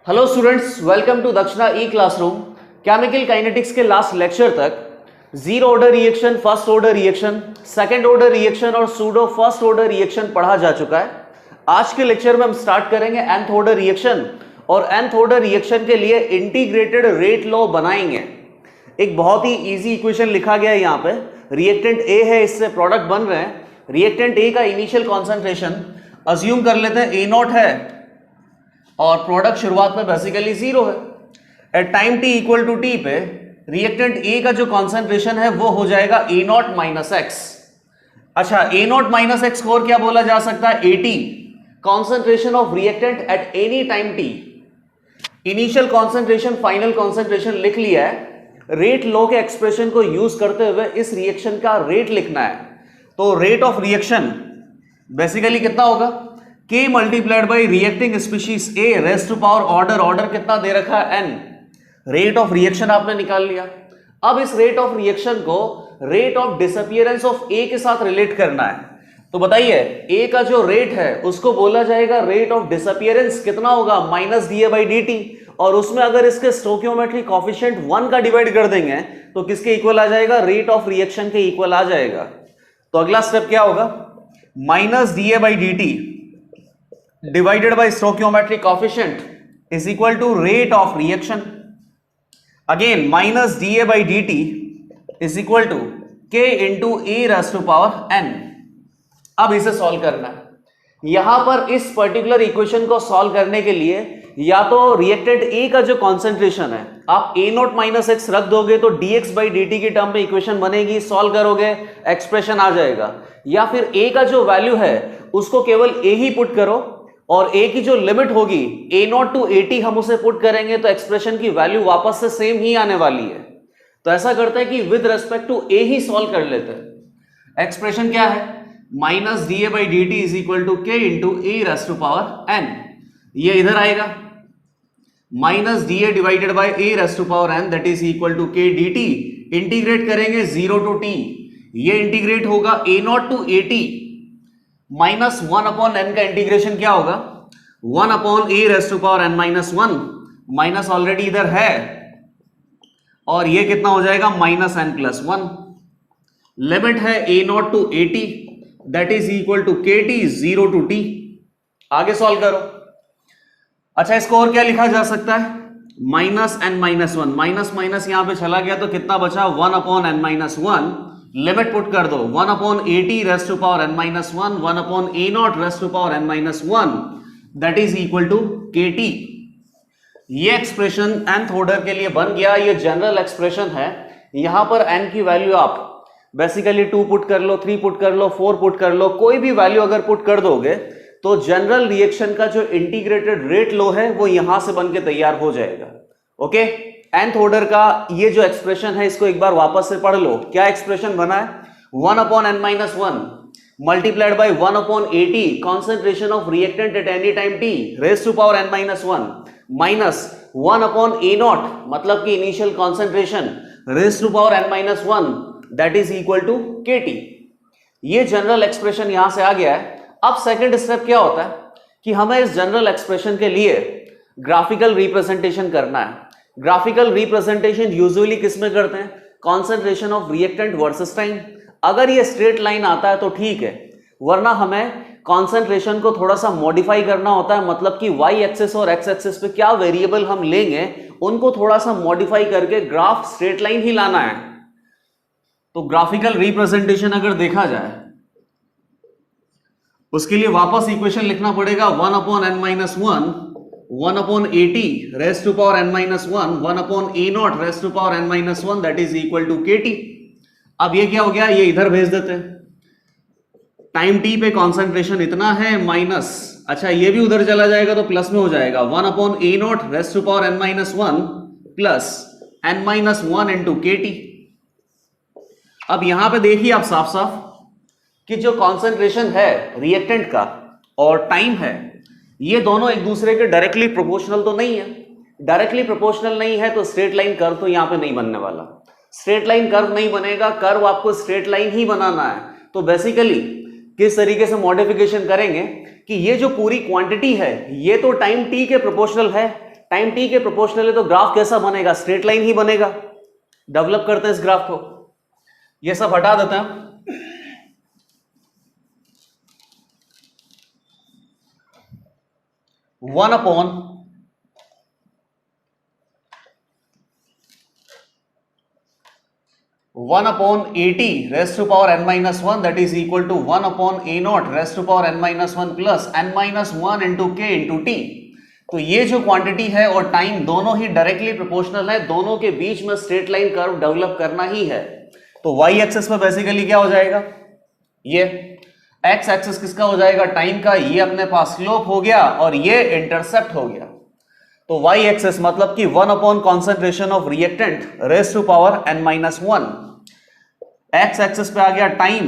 Hello students, welcome to दक्षिणा ई classroom. Chemical kinetics के last lecture तक zero order reaction, first order reaction, second order reaction और pseudo first order reaction पढ़ा जा चुका है। आज के लेक्चर में हम स्टार्ट करेंगे nth ऑर्डर रिएक्शन और nth ऑर्डर रिएक्शन के लिए इंटीग्रेटेड रेट लॉ बनाएंगे। एक बहुत ही इजी इक्वेशन लिखा गया है यहाँ पे। रिएक्टेंट ए है, इससे प्रोडक्ट बन रहे हैं। रिएक्टेंट ए का इनिशियल कॉन्सेंट्रेशन अज्यूम कर लेते हैं ए नॉट है और प्रोडक्ट शुरुआत में बेसिकली जीरो है। At time T equal to T पे रिएक्टेंट ए का जो कॉन्सेंट्रेशन है वो हो जाएगा ए नॉट माइनस एक्स। अच्छा, ए नॉट माइनस एक्स को और क्या बोला जा सकता है? Eighty, concentration of reactant at any time T. Initial concentration, final concentration लिख लिया है। रेट लॉ के एक्सप्रेशन को यूज करते हुए इस रिएक्शन का रेट लिखना है। तो रेट ऑफ रिएक्शन बेसिकली कितना होगा? K multiplied by reacting species A raised to power order कितना दे रखा है? N। रेट ऑफ रिएक्शन आपने निकाल लिया। अब इस रेट ऑफ रिएक्शन को rate of disappearance of A के साथ रिलेट करना है। तो बताइए, A का जो रेट है उसको बोला जाएगा रेट ऑफ डिसअपियरेंस। कितना होगा? Minus D A by D T. और उसमें अगर इसके स्टोकियोमेट्रिक कॉफिशिएंट 1 का डिवाइड कर देंगे तो किसके इक्वल आ जाएगा? रेट ऑफ रिएक्शन के इक्वल आ जाएगा। तो अगला स्टेप क्या होगा? Minus D A by D T divided by stoichiometric coefficient is equal to rate of reaction. Again minus dA by dt is equal to K into A raised to power n. अब इसे solve करना है। यहां पर इस particular equation को solve करने के लिए या तो रिएक्टेंट A का जो कॉन्सेंट्रेशन है आप A नॉट माइनस एक्स रख दोगे तो dx by dt की टर्म में इक्वेशन बनेगी, सॉल्व करोगे एक्सप्रेशन आ जाएगा। या फिर A का जो वैल्यू है उसको केवल A ही पुट करो और A की जो लिमिट होगी A नॉट टू एटी हम उसे पुट करेंगे तो एक्सप्रेशन की वैल्यू वापस से सेम ही आने वाली है। तो ऐसा करते हैं कि विद रेस्पेक्ट टू A ही सॉल्व कर लेते हैं। एक्सप्रेशन क्या है? Minus D A by D T is equal to K into A raised to power N. ये इधर आएगा minus D A divided by A raised to power N that is equal to K D T. Integrate करेंगे zero to T, ये integrate होगा A naught to A T minus 1 upon N का integration क्या होगा? 1 upon A raised to power N minus 1। Minus already इधर है और ये कितना हो जाएगा? Minus N plus 1। लिमिट है A naught to A T that is equal to के टी जीरो टू टी। आगे सॉल्व करो। अच्छा, इसको और क्या लिखा जा सकता है? Minus N minus 1। Minus minus यहां पे चला गया तो कितना बचा? 1 upon N minus 1। Limit put कर दो 1 upon A T raised to power N minus 1, 1 upon A naught raised to power N minus 1 that is equal to के टी। ये एक्सप्रेशन nth ऑर्डर के लिए बन गया। ये जनरल एक्सप्रेशन है। यहां पर n की वैल्यू आप बेसिकली 2 पुट कर लो, 3 पुट कर लो, 4 पुट कर लो, कोई भी वैल्यू अगर पुट कर दोगे तो जनरल रिएक्शन का जो इंटीग्रेटेड रेट लो है वो यहां से बन के तैयार हो जाएगा। ओके, nth ऑर्डर का ये जो एक्सप्रेशन है इसको एक बार वापस से पढ़ लो। क्या एक्सप्रेशन बना है? 1 upon N minus 1 multiplied by 1 upon A t concentration of reactant at any time t raise to power N minus 1 minus 1 upon A naught मतलब कि initial concentration raise to power N minus 1 that is equal to के t. ये general expression यहां से आ गया है। अब second step क्या होता है कि हमें इस जनरल एक्सप्रेशन के लिए ग्राफिकल रिप्रेजेंटेशन करना है। ग्राफिकल रिप्रेजेंटेशन यूजुअली किस में करते हैं? Concentration of reactant versus time. अगर ये स्ट्रेट लाइन आता है तो ठीक है, वरना हमें कॉन्सेंट्रेशन को थोड़ा सा मॉडिफाई करना होता है। मतलब कि वाई एक्सिस और एक्स एक्सिस पे क्या वेरिएबल हम लेंगे उनको थोड़ा सा मॉडिफाई करके ग्राफ स्ट्रेट लाइन ही लाना है। तो ग्राफिकल रिप्रेजेंटेशन अगर देखा जाए उसके लिए वापस इक्वेशन लिखना पड़ेगा 1 upon N minus 1, 1 upon at raised to power n minus 1, 1 upon a naught raised to power n minus 1 that is equal to kt। अब ये क्या हो गया? ये इधर भेज देते हैं। टाइम t पे कॉन्सेंट्रेशन इतना है माइनस, अच्छा ये भी उधर चला जाएगा तो प्लस में हो जाएगा 1 upon a naught raised to power n minus 1 plus n minus 1 into kt। अब यहां पे देखिए आप साफ साफ कि जो कॉन्सेंट्रेशन है रिएक्टेंट का और टाइम है ये दोनों एक दूसरे के डायरेक्टली प्रोपोर्शनल तो नहीं है। डायरेक्टली प्रोपोर्शनल नहीं है तो स्ट्रेट लाइन कर्व तो यहां पे नहीं बनने वाला। स्ट्रेट लाइन कर्व नहीं बनेगा, कर्व आपको स्ट्रेट लाइन ही बनाना है। तो बेसिकली किस तरीके से मॉडिफिकेशन करेंगे कि ये जो पूरी क्वांटिटी है ये तो टाइम टी के प्रोपोर्शनल है, टाइम टी के प्रोपोर्शनल है तो ग्राफ कैसा बनेगा, स्ट्रेट लाइन ही बनेगा। डेवलप करते हैं इस ग्राफ को, ये सब हटा देते हैं। 1/80 raised to power n minus 1 that is equal to 1/a0 raised to power n minus 1 plus n minus 1 into k into t। तो ये जो क्वांटिटी है और टाइम दोनों ही डायरेक्टली प्रोपोर्शनल है, दोनों के बीच में स्ट्रेट लाइन कर्व डेवलप करना ही है। तो y एक्सिस पे बेसिकली क्या हो जाएगा, ये x एक्सिस किसका हो जाएगा, टाइम का, ये अपने पास स्लोप हो गया और ये इंटरसेप्ट हो गया। तो y एक्सिस मतलब कि 1/concentration of reactant raise to power n minus 1। x axis पे आ गया टाइम,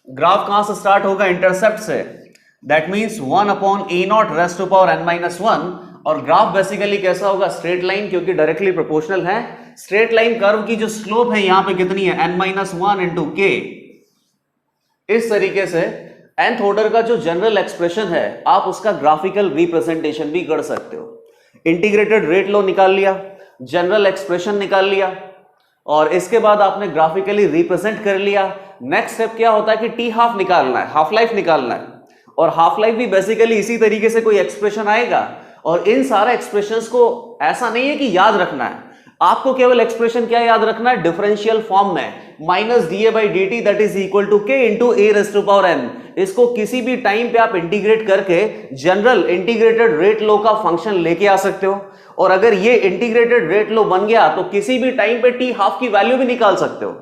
ग्राफ कहां से स्टार्ट होगा, इंटरसेप्ट से, that means 1/a0 raise to power n minus 1। और ग्राफ बेसिकली कैसा होगा, स्ट्रेट लाइन, क्योंकि डायरेक्टली प्रोपोर्शनल है। स्ट्रेट लाइन कर्व की जो स्लोप है यहां पे कितनी है, n minus 1 into k। इस तरीके से nth ऑर्डर का जो जनरल एक्सप्रेशन है आप उसका ग्राफिकल रिप्रेजेंटेशन भी कर सकते हो। इंटीग्रेटेड रेट लॉ निकाल लिया, जनरल एक्सप्रेशन निकाल लिया और इसके बाद आपने ग्राफिकली रिप्रेजेंट कर लिया। नेक्स्ट स्टेप क्या होता है कि टी हाफ निकालना है, हाफ लाइफ निकालना है। और हाफ लाइफ भी बेसिकली इसी तरीके से कोई एक्सप्रेशन आएगा। और इन सारे एक्सप्रेशंस को ऐसा नहीं है कि याद रखना है, आपको केवल एक्सप्रेशन क्या याद रखना है, डिफरेंशियल फॉर्म में, minus D by D T that is equal to K into A raise to power N. इसको किसी भी टाइम पे आप इंटीग्रेट करके जनरल इंटीग्रेटेड रेट लॉ का फंक्शन लेके आ सकते हो। और अगर ये इंटीग्रेटेड रेट लॉ बन गया तो किसी भी टाइम पे टी हाफ की वैल्यू भी निकाल सकते हो।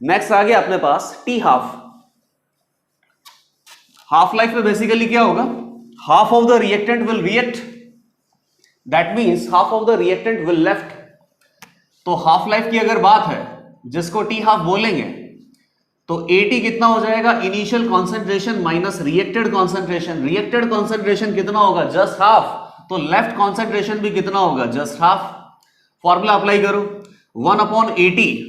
नेक्स्ट आ गया अपने पास टी हाफ। हाफ लाइफ में बेसिकली क्या होगा, half of the reactant will react, that means half of the reactant will left. तो हाफ लाइफ की अगर बात है जिसको टी हाफ बोलेंगे तो एटी कितना हो जाएगा, initial concentration minus reacted concentration. Reacted concentration कितना होगा, जस्ट हाफ। तो लेफ्ट कॉन्सेंट्रेशन भी कितना होगा, जस्ट हाफ। फॉर्मूला अप्लाई करो, 1/80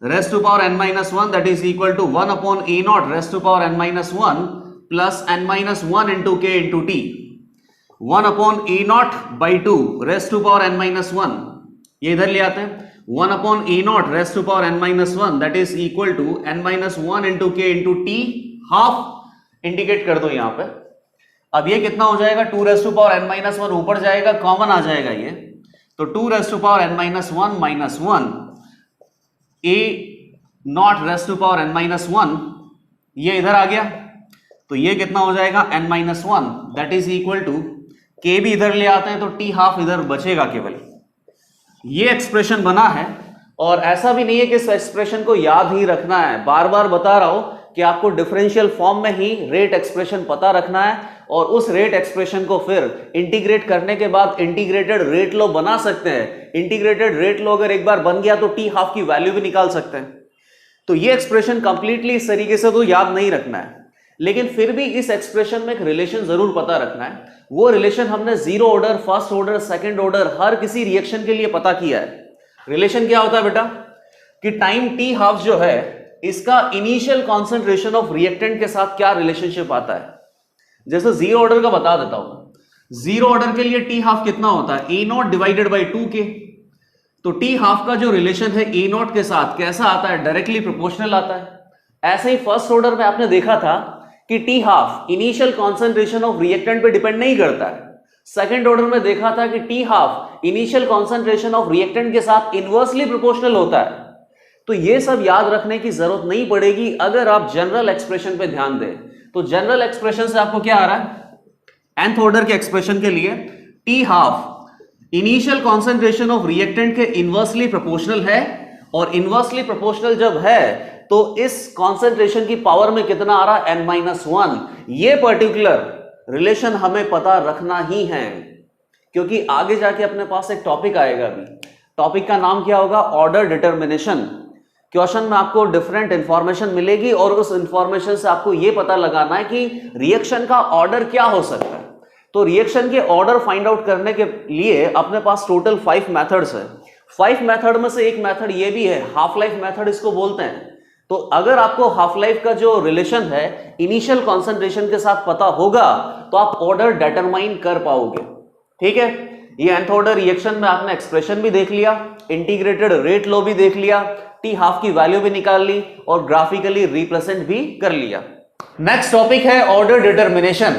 raise to power n minus 1 that is equal to 1/a0 raise to power n minus 1 plus n minus 1 into k into t। 1/a0 by 2 raise to power n minus 1, ये इधर ले आते हैं, 1/a0 raise to power n minus 1 that is equal to n minus 1 into k into t half indicate कर दो यहां पे। अब ये कितना हो जाएगा, 2 raise to power n minus 1 ऊपर जाएगा, कॉमन आ जाएगा ये, तो 2 raise to power n minus 1 minus 1 a0 raise to power n minus 1, ये इधर आ गया, तो ये कितना हो जाएगा n minus 1 that is equal to k भी इधर ले आते हैं तो t हाफ इधर बचेगा केवल। ये एक्सप्रेशन बना है और ऐसा भी नहीं है कि इस एक्सप्रेशन को याद ही रखना है, बार बार बता रहा हूं कि आपको डिफरेंशियल फॉर्म में ही रेट एक्सप्रेशन पता रखना है और उस रेट एक्सप्रेशन को फिर इंटीग्रेट करने के बाद इंटीग्रेटेड रेट लॉ बना सकते हैं। इंटीग्रेटेड रेट लॉ अगर एक बार बन गया तो टी हाफ की वैल्यू भी निकाल सकते हैं। तो ये एक्सप्रेशन कंप्लीटली इस तरीके से तो याद नहीं रखना है, लेकिन फिर भी इस एक्सप्रेशन में एक रिलेशन जरूर पता रखना है। वो रिलेशन हमने zero order, first order, second order हर किसी रिएक्शन के लिए पता किया है। रिलेशन क्या होता है बेटा कि टाइम टी हाफ जो है इसका इनिशियल कॉन्सेंट्रेशन ऑफ रिएक्टेंट के साथ क्या रिलेशनशिप आता है। जैसे जीरो ऑर्डर का बता देता हूं, जीरो ऑर्डर के लिए टी हाफ कितना होता है, a0 डिवाइडेड बाई 2k। तो टी हाफ का जो रिलेशन है a0 के साथ कैसा आता है, डायरेक्टली प्रोपोर्शनल आता है। ऐसे ही फर्स्ट ऑर्डर में आपने देखा था कि T half initial concentration of reactant पे डिपेंड नहीं करता है। सेकंड ऑर्डर में देखा था कि T half initial concentration of reactant के साथ इनवर्सली प्रोपोर्शनल होता है। तो ये सब याद रखने की जरूरत नहीं पड़ेगी अगर आप जनरल एक्सप्रेशन पे ध्यान दें। तो जनरल एक्सप्रेशन से आपको क्या आ रहा है, nth ऑर्डर के एक्सप्रेशन के लिए T half initial concentration of reactant के इनवर्सली प्रोपोर्शनल है, और इनवर्सली प्रोपोर्शनल जब है तो इस कॉन्सेंट्रेशन की पावर में कितना आ रहा है, n-1। ये पर्टिकुलर रिलेशन हमें पता रखना ही है क्योंकि आगे जाके अपने पास एक टॉपिक आएगा। अभी टॉपिक का नाम क्या होगा, ऑर्डर डिटर्मिनेशन। क्वेश्चन में आपको डिफरेंट इंफॉर्मेशन मिलेगी और उस इंफॉर्मेशन से आपको यह पता लगाना है कि रिएक्शन का ऑर्डर क्या हो सकता है। तो रिएक्शन के ऑर्डर फाइंड आउट करने के लिए अपने पास टोटल 5 मेथड्स है। 5 मेथड में से एक मेथड ये भी है, हाफ लाइफ मेथड इसको बोलते हैं। तो अगर आपको हाफ लाइफ का जो रिलेशन है इनिशियल कॉन्सेंट्रेशन के साथ पता होगा तो आप ऑर्डर डिटरमाइन कर पाओगे। ठीक है, ये nth ऑर्डर रिएक्शन में आपने एक्सप्रेशन भी देख लिया, इंटीग्रेटेड रेट लॉ भी देख लिया, टी हाफ की वैल्यू भी निकाल ली और ग्राफिकली रिप्रेजेंट भी कर लिया। नेक्स्ट टॉपिक है ऑर्डर डिटर्मिनेशन।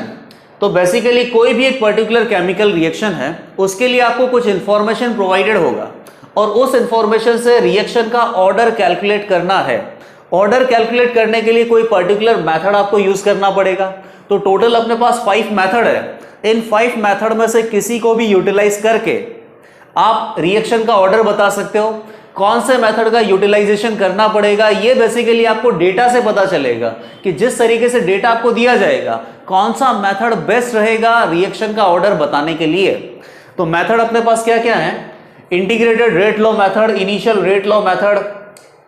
तो बेसिकली कोई भी एक पर्टिकुलर केमिकल रिएक्शन है, उसके लिए आपको कुछ इंफॉर्मेशन प्रोवाइडेड होगा और उस इंफॉर्मेशन से रिएक्शन का ऑर्डर कैलकुलेट करना है। ऑर्डर कैलकुलेट करने के लिए कोई पर्टिकुलर मेथड आपको यूज करना पड़ेगा। तो टोटल अपने पास 5 मेथड है। इन 5 मेथड में से किसी को भी यूटिलाइज करके आप रिएक्शन का ऑर्डर बता सकते हो। कौन से मेथड का यूटिलाइजेशन करना पड़ेगा, ये बेसिकली आपको डेटा से पता चलेगा कि जिस तरीके से डेटा आपको दिया जाएगा कौन सा मेथड बेस्ट रहेगा रिएक्शन का ऑर्डर बताने के लिए। तो मेथड अपने पास क्या क्या है? Integrated rate law method, initial rate law method,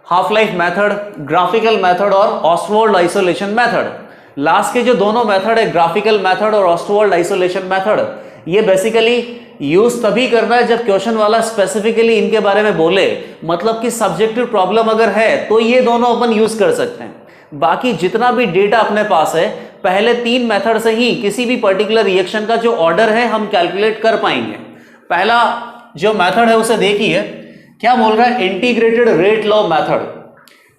half life method, graphical method और ऑस्टवर्ल्ड आइसोलेशन मेथड। लास्ट के जो दोनों मेथड है, ग्राफिकल मेथड और ऑस्टवर्ल्ड आइसोलेशन मेथड, ये बेसिकली यूज तभी करना है जब क्वेश्चन वाला स्पेसिफिकली इनके बारे में बोले, मतलब कि सब्जेक्टिव प्रॉब्लम अगर है तो ये दोनों अपन यूज कर सकते हैं। बाकी जितना भी डेटा अपने पास है, पहले 3 मेथड से ही किसी भी पर्टिकुलर रिएक्शन का जो ऑर्डर है हम कैलकुलेट कर पाएंगे। पहला जो मेथड है उसे देखिए, क्या बोल रहा है? Integrated rate law method.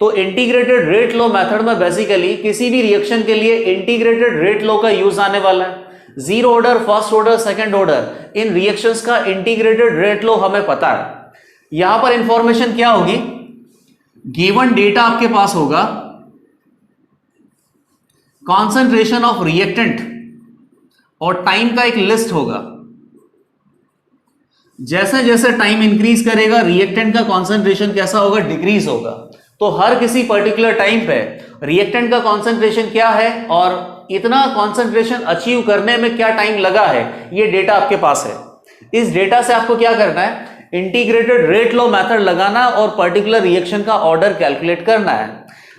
तो इंटीग्रेटेड रेट लॉ मेथड में बेसिकली किसी भी रिएक्शन के लिए इंटीग्रेटेड रेट लॉ का यूज आने वाला है। Zero order, first order, second order, इन रिएक्शंस का इंटीग्रेटेड रेट लॉ हमें पता है। यहां पर इंफॉर्मेशन क्या होगी? गिवन डेटा आपके पास होगा, कॉन्सेंट्रेशन ऑफ रिएक्टेंट और टाइम का एक लिस्ट होगा। जैसे जैसे टाइम इंक्रीज करेगा रिएक्टेंट का कॉन्सेंट्रेशन कैसा होगा? डिक्रीज होगा। तो हर किसी पर्टिकुलर टाइम पे रिएक्टेंट का कॉन्सेंट्रेशन क्या है और इतना कॉन्सेंट्रेशन अचीव करने में क्या टाइम लगा है, ये डेटा आपके पास है। इस डेटा से आपको क्या करना है? इंटीग्रेटेड रेट लॉ मेथड लगाना और पर्टिकुलर रिएक्शन का ऑर्डर कैलकुलेट करना है।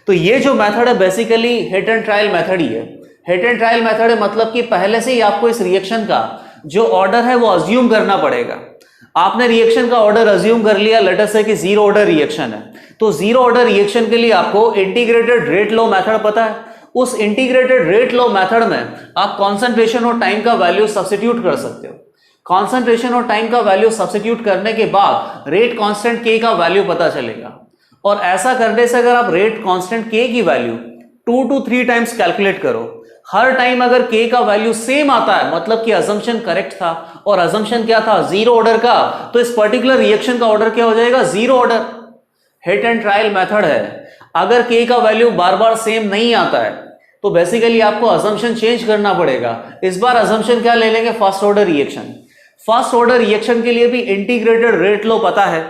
तो ये जो मेथड है basically hit and trial method ही है। हिट एंड ट्रायल मेथड है मतलब कि पहले से ही आपको इस रिएक्शन का जो ऑर्डर है वो अज्यूम करना पड़ेगा। आपने रिएक्शन का ऑर्डर अज्यूम कर लिया, लेट अस से कि जीरो ऑर्डर रिएक्शन है, तो जीरो ऑर्डर रिएक्शन के लिए आपको इंटीग्रेटेड रेट लॉ मेथड पता है। उस इंटीग्रेटेड रेट लॉ मेथड में आप कॉन्सेंट्रेशन और टाइम का वैल्यू सब्स्टिट्यूट कर सकते हो। कॉन्सेंट्रेशन और टाइम का वैल्यू सब्स्टिट्यूट करने के बाद रेट कांस्टेंट के का वैल्यू पता चलेगा। और ऐसा करने से अगर आप रेट कांस्टेंट के की वैल्यू 2 to 3 टाइम्स कैलकुलेट करो, हर टाइम अगर के का वैल्यू सेम आता है मतलब कि अजम्पशन करेक्ट था। और अजम्पशन क्या था? जीरो ऑर्डर का। तो इस पर्टिकुलर रिएक्शन का ऑर्डर क्या हो जाएगा? Zero order. Hit and trial method है। अगर के का वैल्यू बार बार सेम नहीं आता है तो बेसिकली आपको अजम्पशन चेंज करना पड़ेगा। इस बार अजम्पशन क्या ले लेंगे? First order reaction. First order reaction के लिए भी इंटीग्रेटेड रेट लॉ पता है।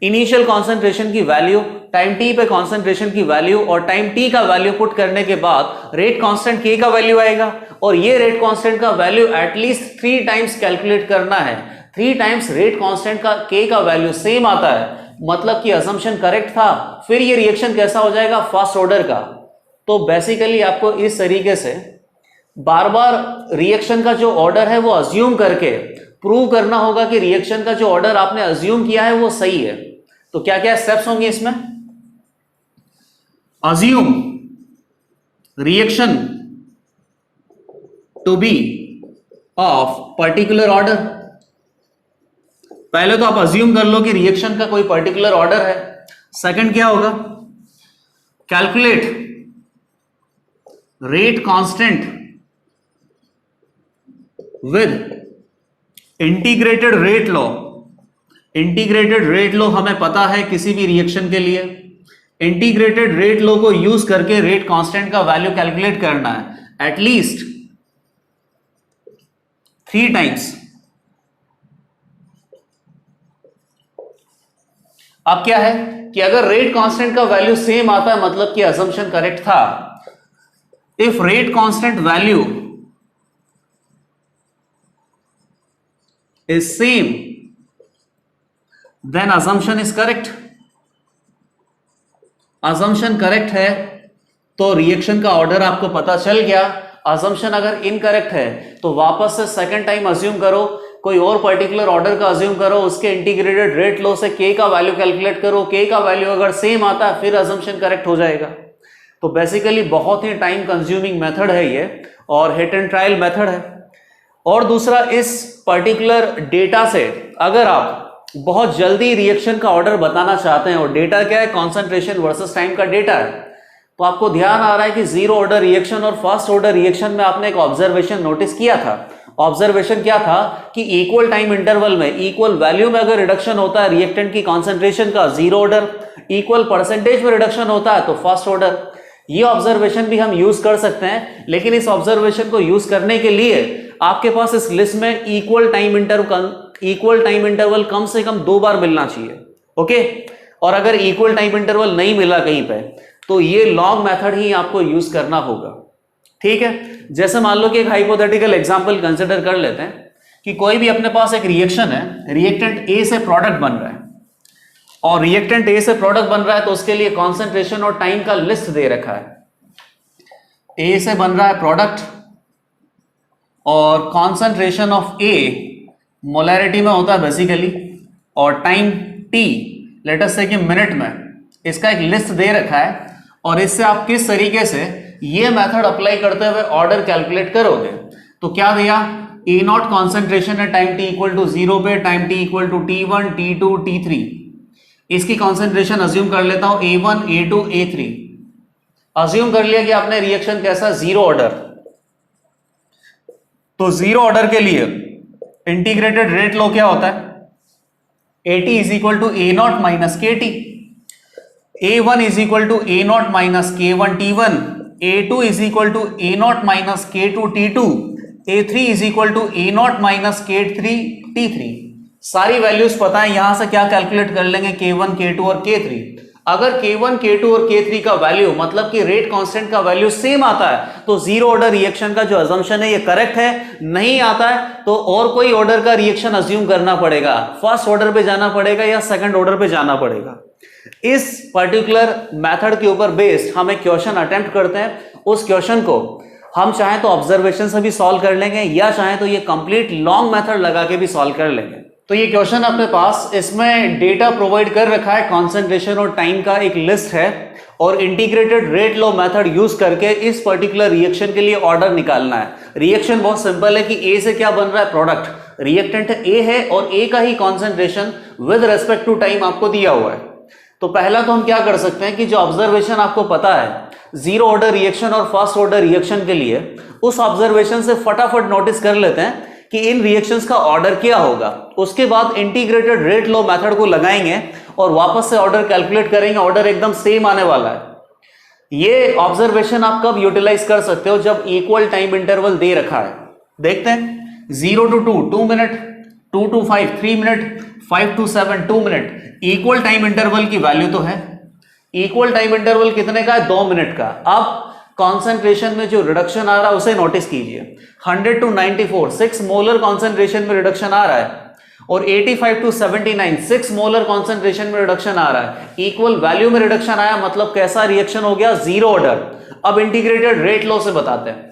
इनिशियल कॉन्सेंट्रेशन की वैल्यू, टाइम टी पे कॉन्सेंट्रेशन की वैल्यू और टाइम टी का वैल्यू पुट करने के बाद रेट कांस्टेंट के का वैल्यू आएगा और ये रेट कांस्टेंट का वैल्यू एटलीस्ट 3 टाइम्स कैलकुलेट करना है। 3 टाइम्स रेट कांस्टेंट का के का वैल्यू सेम आता है मतलब कि अजम्पशन करेक्ट था। फिर ये रिएक्शन कैसा हो जाएगा? फर्स्ट ऑर्डर का। तो बेसिकली आपको इस तरीके से बार बार रिएक्शन का जो ऑर्डर है वो अज्यूम करके प्रूव करना होगा कि रिएक्शन का जो ऑर्डर आपने अज्यूम किया है वो सही है। तो क्या क्या स्टेप्स होंगे इसमें? Assume reaction to be of particular order. पहले तो आप अज्यूम कर लो कि रिएक्शन का कोई पर्टिकुलर ऑर्डर है। सेकंड क्या होगा? Calculate rate constant with integrated rate law. Integrated rate law हमें पता है किसी भी रिएक्शन के लिए। इंटीग्रेटेड रेट लॉ को यूज करके रेट कांस्टेंट का वैल्यू कैलकुलेट करना है एटलीस्ट 3 टाइम्स। अब क्या है कि अगर रेट कांस्टेंट का वैल्यू सेम आता है मतलब कि अजम्पशन करेक्ट था। If rate constant value is same then assumption is correct। assumption correct है तो रिएक्शन का ऑर्डर आपको पता चल गया। assumption अगर इनकरेक्ट है तो वापस से सेकंड टाइम अज्यूम करो, कोई और पर्टिकुलर ऑर्डर का अज्यूम करो, उसके इंटीग्रेटेड रेट लॉ से के का वैल्यू कैलकुलेट करो। के का वैल्यू अगर सेम आता है फिर assumption करेक्ट हो जाएगा। तो बेसिकली बहुत ही टाइम कंज्यूमिंग मेथड है ये और हिट एंड ट्रायल मेथड है। और दूसरा, इस पर्टिकुलर डेटा से अगर आप बहुत जल्दी रिएक्शन का ऑर्डर बताना चाहते हैं, और डेटा क्या है, कॉन्सेंट्रेशन वर्सेस टाइम का डेटा है, तो आपको ध्यान आ रहा है कि जीरो ऑर्डर रिएक्शन और फर्स्ट ऑर्डर रिएक्शन में आपने एक ऑब्जर्वेशन नोटिस किया था। ऑब्जर्वेशन क्या था कि इक्वल टाइम इंटरवल में, इक्वल वैल्यू में अगर रिडक्शन होता है रिएक्टेंट की कॉन्सेंट्रेशन का, जीरो ऑर्डर, इक्वल परसेंटेज में रिडक्शन होता है तो फर्स्ट ऑर्डर। ये ऑब्जर्वेशन भी हम यूज कर सकते हैं, लेकिन इस ऑब्जर्वेशन को यूज करने के लिए आपके पास इस लिस्ट में इक्वल टाइम इंटरवल कम से कम 2 बार मिलना चाहिए। ओके, और अगर इक्वल टाइम इंटरवल नहीं मिला कहीं पे तो ये लॉग मेथड ही आपको यूज करना होगा। ठीक है, जैसे मान लो कि एक हाइपोथेटिकल एग्जांपल कंसिडर कर लेते हैं कि कोई भी अपने पास एक रिएक्शन है, रिएक्टेंट ए से प्रोडक्ट बन रहा है, और रिएक्टेंट ए से प्रोडक्ट बन रहा है तो उसके लिए कॉन्सेंट्रेशन और टाइम का लिस्ट दे रखा है। ए से बन रहा है प्रोडक्ट और कॉन्सेंट्रेशन ऑफ ए मोलैरिटी में होता है बेसिकली, और टाइम टी लेट अस से कि मिनट में, इसका एक लिस्ट दे रखा है। और इससे आप किस तरीके से ये मेथड अप्लाई करते हुए ऑर्डर कैलकुलेट करोगे, तो क्या दिया, ए नॉट कॉन्सेंट्रेशन है टाइम टी इक्वल टू 0 पे, time T equal to T1 T2 T3, इसकी कॉन्सेंट्रेशन अज्यूम कर लेता हूं A1 A2 A3। अज्यूम कर लिया कि आपने रिएक्शन कैसा, जीरो ऑर्डर। तो जीरो ऑर्डर के लिए इंटीग्रेटेड रेट लो क्या होता है, AT is equal to A naught minus KT, A1 is equal to A naught minus K1 T1, A2 is equal to A naught minus K2 T2, A3 is equal to A naught minus K3 T3। सारी values पता है, यहां से क्या calculate कर लेंगे, K1 K2 और K3। अगर K1 K2 और K3 का वैल्यू, मतलब कि रेट कांस्टेंट का वैल्यू सेम आता है तो जीरो ऑर्डर रिएक्शन का जो अजम्पशन है ये करेक्ट है। नहीं आता है तो और कोई ऑर्डर का रिएक्शन अज्यूम करना पड़ेगा, फर्स्ट ऑर्डर पे जाना पड़ेगा या सेकंड ऑर्डर पे जाना पड़ेगा। इस पर्टिकुलर मेथड के ऊपर बेस्ड हम एक क्वेश्चन अटेम्प्ट करते हैं। उस क्वेश्चन को हम चाहें तो ऑब्जर्वेशन से भी सॉल्व कर लेंगे, या चाहें तो ये कंप्लीट लॉन्ग मेथड लगा के भी सॉल्व कर लेंगे। तो ये क्वेश्चन अपने पास, इसमें डेटा प्रोवाइड कर रखा है, कॉन्सेंट्रेशन और टाइम का एक लिस्ट है, और integrated rate law method use करके इस पर्टिकुलर रिएक्शन के लिए ऑर्डर निकालना है। रिएक्शन बहुत सिंपल है कि ए से क्या बन रहा है, प्रोडक्ट, रिएक्टेंट ए है और ए का ही concentration with respect to time आपको दिया हुआ है। तो पहला तो हम क्या कर सकते हैं कि जो ऑब्जर्वेशन आपको पता है जीरो ऑर्डर रिएक्शन और फर्स्ट ऑर्डर रिएक्शन के लिए, उस ऑब्जर्वेशन से फटाफट नोटिस कर लेते हैं कि इन रिएक्शंस का ऑर्डर क्या होगा। उसके बाद इंटीग्रेटेड रेट लॉ मेथड को लगाएंगे और वापस से ऑर्डर कैलकुलेट करेंगे, ऑर्डर एकदम सेम आने वाला है। ये ऑब्जर्वेशन आप कब यूटिलाइज कर सकते हो, जब इक्वल टाइम इंटरवल दे रखा है। देखते हैं, 0 to 2 2 minute, 2 to 5 3 minute, 5 to 7 2 minute. Equal time interval की वैल्यू तो है, इक्वल टाइम इंटरवल कितने का है, 2 मिनट का। अब कॉन्सेंट्रेशन में जो रिडक्शन आ रहा है उसे नोटिस कीजिए, 100 to 94 6 मोलर कॉन्सेंट्रेशन में रिडक्शन आ रहा है, और 85 to 79 6 मोलर कॉन्सेंट्रेशन में रिडक्शन आ रहा है। इक्वल वैल्यू में रिडक्शन आया, मतलब कैसा रिएक्शन हो गया, जीरो ऑर्डर। अब इंटीग्रेटेड रेट लॉ से बताते हैं।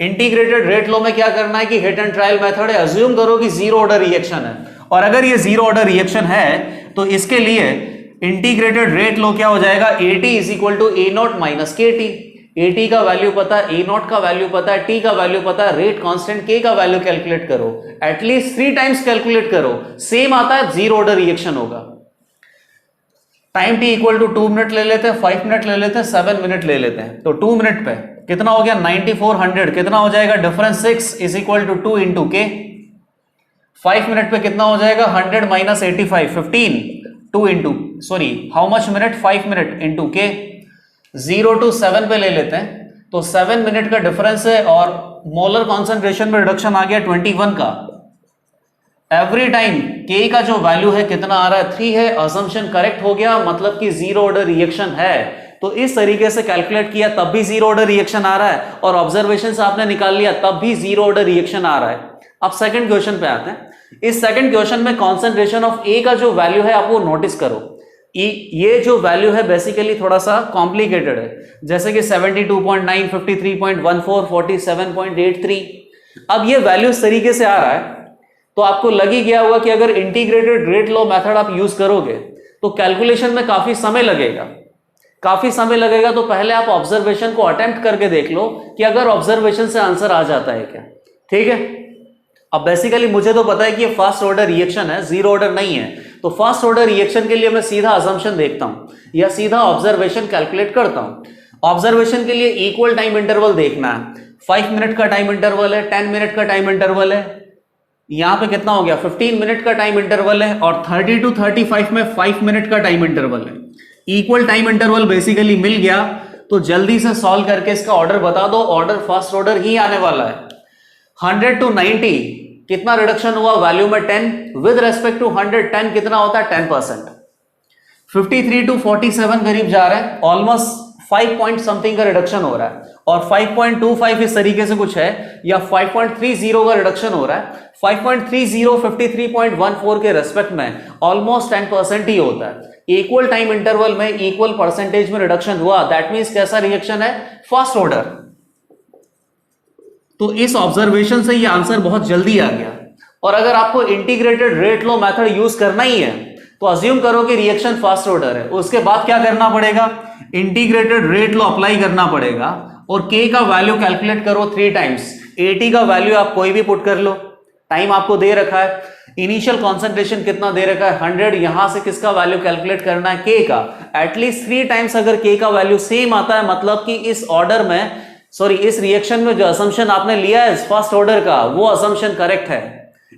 इंटीग्रेटेड रेट लॉ में क्या करना है कि हिट एंड ट्रायल मेथड है, अज्यूम करो कि जीरो ऑर्डर रिएक्शन है, और अगर ये जीरो ऑर्डर रिएक्शन है तो इसके लिए इंटीग्रेटेड रेट लॉ क्या हो जाएगा, AT is equal to A naught minus KT। AT का वैल्यू पता है, A नॉट का वैल्यू पता है, T का वैल्यू पता है, रेट कांस्टेंट K का वैल्यू कैलकुलेट करो, एटलीस्ट 3 टाइम्स कैलकुलेट करो, सेम आता है, जीरो ऑर्डर रिएक्शन होगा। Time T equal to 2 minute ले लेते हैं, 5 मिनट ले लेते हैं, 7 मिनट ले लेते हैं। तो 2 मिनट पे कितना हो गया, 9400, कितना हो जाएगा, difference 6 is equal to 2 into K। 5 minute पे कितना हो जाएगा, 100 minus 85 15, 2 into sorry how much minute, 5 minute into K। 0 to 7 पे ले लेते हैं, तो 7 मिनट का डिफरेंस है, और मोलर कॉन्सेंट्रेशन में रिडक्शन आ गया 21 का। एवरी टाइम K का जो वैल्यू है कितना आ रहा है, 3 है, असम्पशन करेक्ट हो गया, मतलब कि जीरो ऑर्डर रिएक्शन है। तो इस तरीके से कैलकुलेट किया तब भी जीरो ऑर्डर रिएक्शन आ रहा है, और ऑब्जर्वेशन से आपने निकाल लिया तब भी जीरो ऑर्डर रिएक्शन आ रहा है। अब सेकंड क्वेश्चन पे आते हैं। इस सेकंड क्वेश्चन में कॉन्सेंट्रेशन ऑफ ए का जो वैल्यू है आप वो नोटिस करो। ये जो वैल्यू है बेसिकली थोड़ा सा कॉम्प्लिकेटेड है, जैसे कि 72.9, 53.14, 47.83। अब ये वैल्यू इस तरीके से आ रहा है तो आपको लग ही गया होगा कि अगर इंटीग्रेटेड रेट लॉ मेथड आप यूज करोगे तो कैलकुलेशन में काफी समय लगेगा, तो पहले आप ऑब्जर्वेशन को अटेम्प्ट करके देख लो कि अगर ऑब्जर्वेशन से आंसर आ जाता है क्या। ठीक है, अब बेसिकली मुझे तो पता है कि ये फर्स्ट ऑर्डर रिएक्शन है, जीरो ऑर्डर नहीं है, तो फर्स्ट ऑर्डर रिएक्शन के लिए मैं सीधा असम्पशन देखता हूं या सीधा ऑब्जर्वेशन कैलकुलेट करता हूं। ऑब्जर्वेशन के लिए इक्वल टाइम इंटरवल देखना है, 5 मिनट का टाइम इंटरवल है, 10 मिनट का टाइम इंटरवल है, यहां पे कितना हो गया 15 मिनट का टाइम इंटरवल है, और 30 to 35 में 5 मिनट का टाइम इंटरवल है। इक्वल टाइम इंटरवल बेसिकली मिल गया, तो जल्दी से सॉल्व करके इसका ऑर्डर बता दो, ऑर्डर फर्स्ट ऑर्डर ही आने वाला है। 100 to 90 कितना रिडक्शन हुआ वैल्यू में 10, विद रेस्पेक्ट टू 110 कितना होता है 10%। 53 to 47 करीब जा रहा है, ऑलमोस्ट 5 पॉइंट समथिंग का रिडक्शन हो रहा है, और 5.25 इस तरीके से कुछ है, या 5.30 का रिडक्शन हो रहा है। 5.30 53.14 के रेस्पेक्ट में ऑलमोस्ट 10% ही होता है। इक्वल टाइम इंटरवल में इक्वल परसेंटेज में रिडक्शन हुआ, दैट मींस कैसा रिएक्शन है, फर्स्ट ऑर्डर। तो इस ऑब्जर्वेशन से ये आंसर बहुत जल्दी आ गया। और अगर आपको integrated rate law method use करना ही है तो अज्यूम करो कि रिएक्शन फर्स्ट ऑर्डर है, उसके बाद क्या करना पड़ेगा, इंटीग्रेटेड रेट लॉ अप्लाई करना पड़ेगा, और k का वैल्यू कैलकुलेट करो 3 टाइम्स। at का वैल्यू आप कोई भी पुट कर लो, टाइम आपको दे रखा है, इनिशियल कॉन्सेंट्रेशन कितना दे रखा है 100, यहां से किसका वैल्यू कैलकुलेट करना है k का, एटलीस्ट 3 टाइम्स अगर k का वैल्यू सेम आता है, मतलब कि इस ऑर्डर में, सॉरी इस रिएक्शन में जो असम्पशन आपने लिया है फर्स्ट ऑर्डर का, वो असम्पशन करेक्ट है।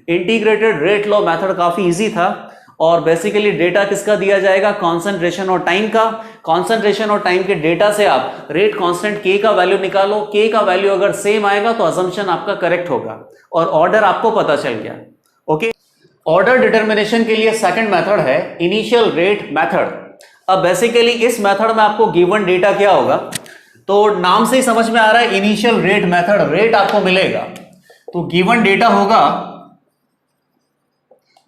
इंटीग्रेटेड रेट लॉ मेथड काफी इजी था, और बेसिकली डेटा किसका दिया जाएगा, कॉन्सेंट्रेशन और टाइम का। कॉन्सेंट्रेशन और टाइम के डेटा से आप रेट कांस्टेंट k का वैल्यू निकालो, k का वैल्यू अगर सेम आएगा तो असम्पशन आपका करेक्ट होगा, और ऑर्डर आपको पता चल गया। ओके, ऑर्डर डिटर्मिनेशन के लिए सेकंड मेथड है इनिशियल रेट मेथड। अब बेसिकली इस मेथड में आपको गिवन डेटा क्या होगा, तो नाम से ही समझ में आ रहा है इनिशियल रेट मेथड, रेट आपको मिलेगा, तो गिवन डेटा होगा,